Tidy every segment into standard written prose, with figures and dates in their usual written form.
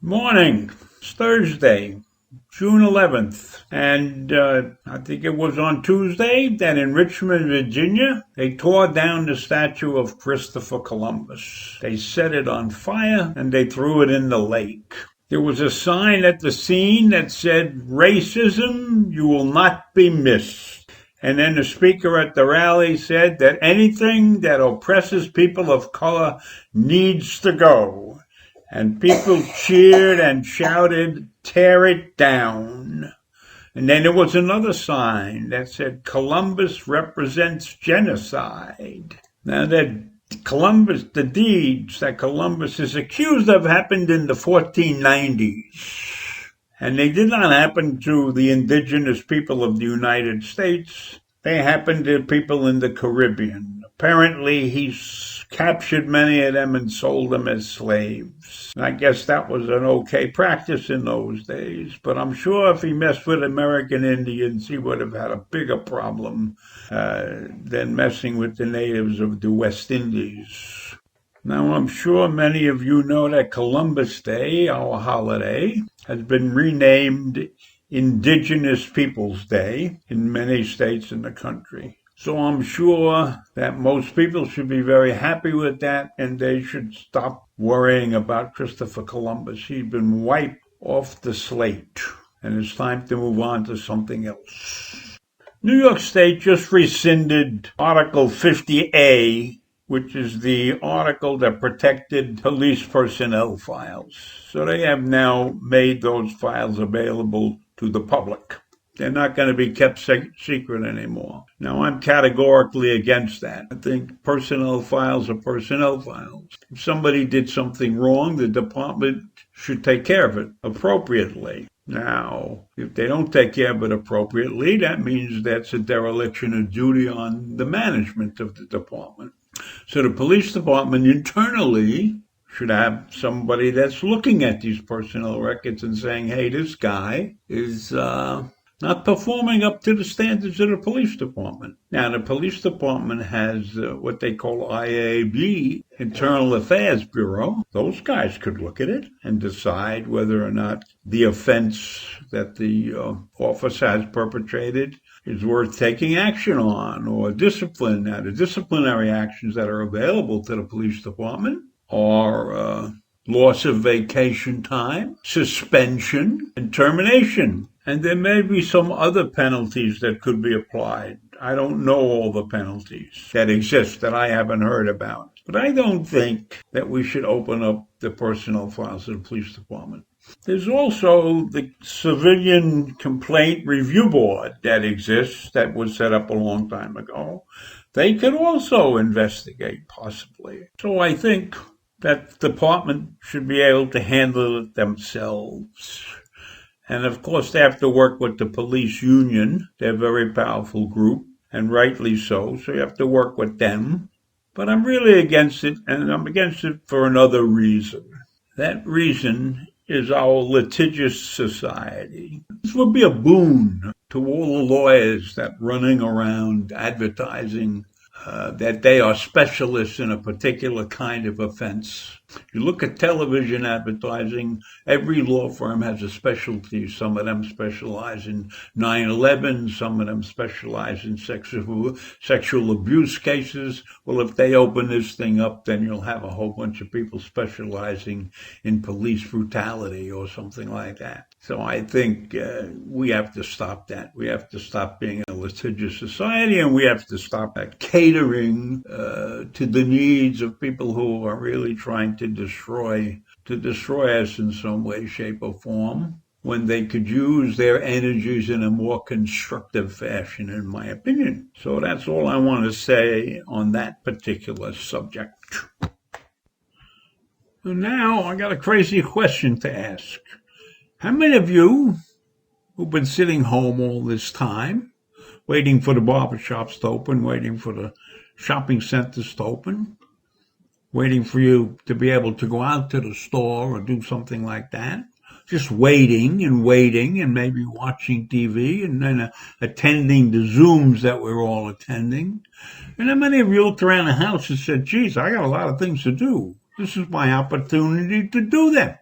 Morning. It's Thursday, June 11th. And I think it was on Tuesday that in Richmond, Virginia, they tore down the statue of Christopher Columbus. They set it on fire and they threw it in the lake. There was a sign at the scene that said, "Racism, you will not be missed." And then the speaker at the rally said that anything that oppresses people of color needs to go. And people cheered and shouted, "Tear it down." And then there was another sign that said, "Columbus represents genocide." Now the deeds that Columbus is accused of happened in the 1490s. And they did not happen to the indigenous people of the United States. They happened to people in the Caribbean. Apparently, he's captured many of them and sold them as slaves. And I guess that was an okay practice in those days. But I'm sure if he messed with American Indians, he would have had a bigger problem than messing with the natives of the West Indies. Now, I'm sure many of you know that Columbus Day, our holiday, has been renamed Indigenous Peoples Day in many states in the country. So I'm sure that most people should be very happy with that, and they should stop worrying about Christopher Columbus. He's been wiped off the slate, and it's time to move on to something else. New York State just rescinded Article 50A, which is the article that protected police personnel files. So they have now made those files available to the public. They're not going to be kept secret anymore. Now, I'm categorically against that. I think personnel files are personnel files. If somebody did something wrong, the department should take care of it appropriately. Now, if they don't take care of it appropriately, that means that's a dereliction of duty on the management of the department. So the police department internally should have somebody that's looking at these personnel records and saying, hey, this guy is not performing up to the standards of the police department. Now, the police department has what they call IAB, Internal Affairs Bureau. Those guys could look at it and decide whether or not the offense that the officer has perpetrated is worth taking action on, or discipline. Now, the disciplinary actions that are available to the police department are loss of vacation time, suspension, and termination. And there may be some other penalties that could be applied. I don't know all the penalties that exist that I haven't heard about. But I don't think that we should open up the personnel files of the police department. There's also the Civilian Complaint Review Board that exists, that was set up a long time ago. They could also investigate, possibly. So I think that the department should be able to handle it themselves. And of course, they have to work with the police union. They're a very powerful group, and rightly so. So you have to work with them. But I'm really against it, and I'm against it for another reason. That reason is our litigious society. This would be a boon to all the lawyers that running around advertising that they are specialists in a particular kind of offense. You look at television advertising, every law firm has a specialty. Some of them specialize in 9/11, some of them specialize in sexual abuse cases. Well, if they open this thing up, then you'll have a whole bunch of people specializing in police brutality or something like that. So I think we have to stop that. We have to stop being a litigious society, and we have to stop catering to the needs of people who are really trying to destroy us in some way, shape, or form, when they could use their energies in a more constructive fashion, in my opinion. So that's all I want to say on that particular subject. And now I got a crazy question to ask. How many of you who've been sitting home all this time, waiting for the barbershops to open, waiting for the shopping centers to open, waiting for you to be able to go out to the store or do something like that, just waiting and maybe watching TV and then attending the Zooms that we're all attending? And how many of you looked around the house and said, geez, I got a lot of things to do. This is my opportunity to do them.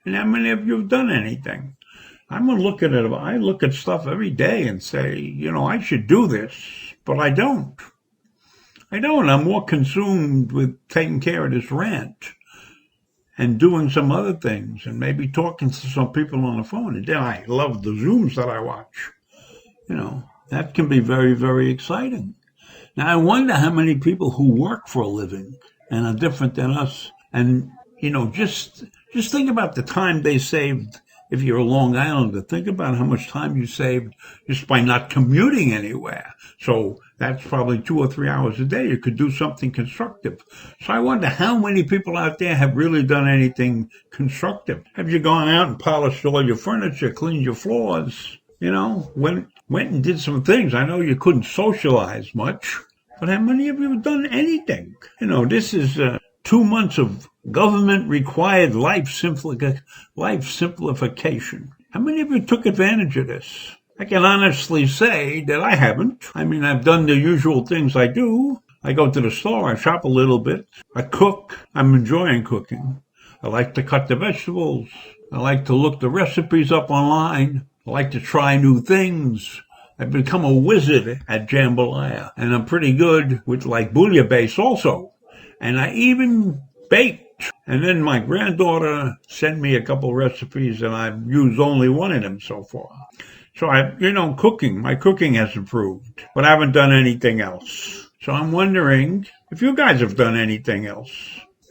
And how many of you have done anything? I'm gonna look at it. I look at stuff every day and say, I should do this, but I don't. I'm more consumed with taking care of this rant and doing some other things and maybe talking to some people on the phone. And then I love the Zooms that I watch. That can be very, very exciting. Now, I wonder how many people who work for a living and are different than us, and, just think about the time they saved. If you're a Long Islander, think about how much time you saved just by not commuting anywhere. So that's probably 2 or 3 hours a day. You could do something constructive. So I wonder how many people out there have really done anything constructive. Have you gone out and polished all your furniture, cleaned your floors? Went and did some things. I know you couldn't socialize much, but how many of you have done anything? This is 2 months of government-required life simplification. How many of you took advantage of this? I can honestly say that I haven't. I mean, I've done the usual things I do. I go to the store, I shop a little bit, I cook. I'm enjoying cooking. I like to cut the vegetables. I like to look the recipes up online. I like to try new things. I've become a wizard at jambalaya, and I'm pretty good with bouillabaisse also. And I even baked. And then my granddaughter sent me a couple recipes, and I've used only one of them so far. So my cooking has improved, but I haven't done anything else. So I'm wondering if you guys have done anything else.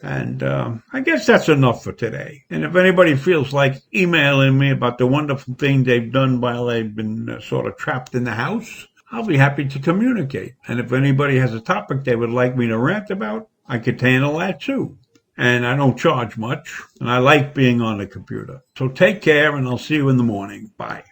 And I guess that's enough for today. And if anybody feels like emailing me about the wonderful thing they've done while they've been sort of trapped in the house, I'll be happy to communicate. And if anybody has a topic they would like me to rant about, I could handle that too. And I don't charge much, and I like being on the computer. So take care, and I'll see you in the morning. Bye.